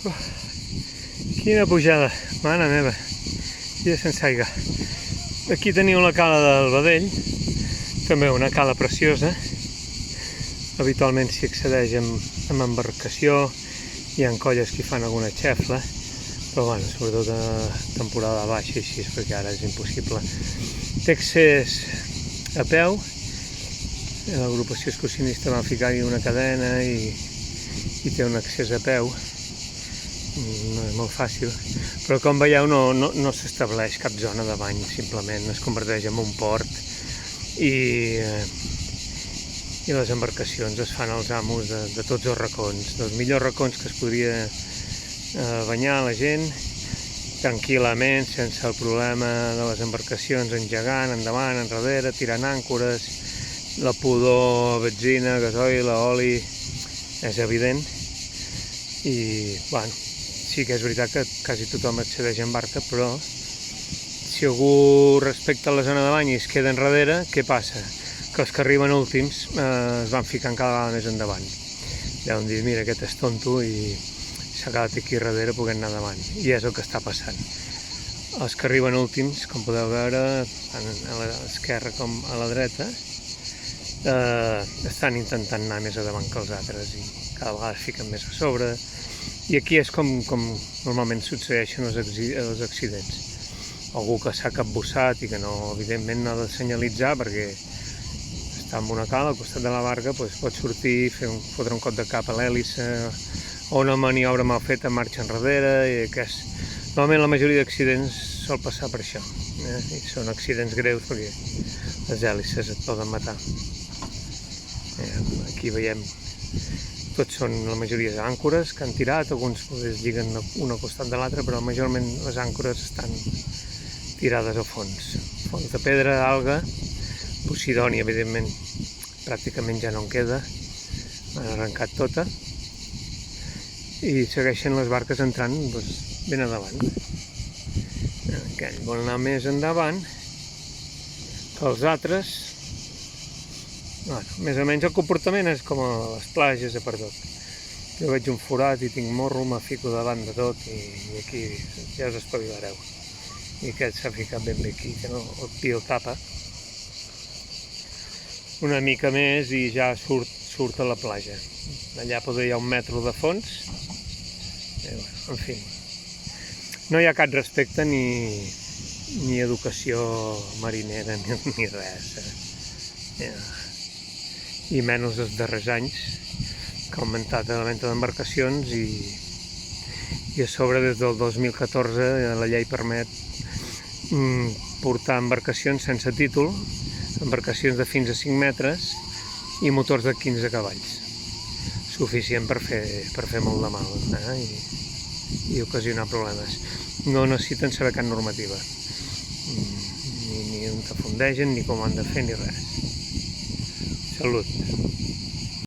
Quina pujada, mare meva, i sense aigua. Aquí teniu la cala del Badell, també una cala preciosa. Habitualment s'hi accedeix amb embarcació, hi ha colles que hi fan alguna xefla, però bueno, sobretot a temporada baixa així, perquè ara és impossible. Té accés a peu, l'agrupació excursionista va ficar-hi una cadena i té un accés a peu. No és molt fàcil, però com veieu no s'estableix cap zona de bany, simplement es converteix en un port i les embarcacions es fan als amos de tots els racons, dels millors racons que es podria banyar la gent tranquil·lament, sense el problema de les embarcacions engegant, endavant, enrere, tirant àncores, la pudor, benzina, gasoil, oli, és evident. I, bueno, sí que és veritat que quasi tothom accedeix en barca, però si algú respecta la zona de bany i es queda enrere, què passa? Que els que arriben últims es van ficant cada vegada més endavant. Deuen dir, mira, aquest és tonto i s'ha quedat aquí darrere podent anar davant. I és el que està passant. Els que arriben últims, com podeu veure, tant a l'esquerra com a la dreta, estan intentant anar més endavant que els altres i cada vegada es fiquen més a sobre. I aquí és com normalment succeeixen els accidents. Algú que s'ha capbussat i que evidentment no ha de senyalitzar perquè està en una cala al costat de la barca, pot sortir, fotre un cop de cap a l'hèlice o una maniobra mal feta, marxa enrere. Normalment la majoria d'accidents sol passar per això. I són accidents greus perquè les hèlices et poden matar. Aquí veiem, tots són la majoria d'àncores que han tirat, alguns es lliguen un al costat de l'altre, però majorment les àncores estan tirades al fons. Fons de pedra, alga, Posidònia, evidentment, pràcticament ja no en queda, han arrencat tota, i segueixen les barques entrant ben endavant. Aquell vol anar més endavant que els altres. Més o menys el comportament és com a les platges de per tot. Jo veig un forat i tinc morro, me fico davant de tot i aquí ja us espavilareu. I aquest s'ha ficat ben bé aquí, que no el tapa. Una mica més i ja surt a la platja. Allà potser hi ha 1 metre de fons. En fi, no hi ha cap respecte ni educació marinera ni res. I menys els darrers anys, que ha augmentat la venda d'embarcacions i a sobre des del 2014 la llei permet portar embarcacions sense títol, embarcacions de fins a 5 metres i motors de 15 cavalls. Suficient per fer molt de mal i ocasionar problemes. No necessiten saber cap normativa, ni on te fundegen, ni com han de fer, ni res. Salut!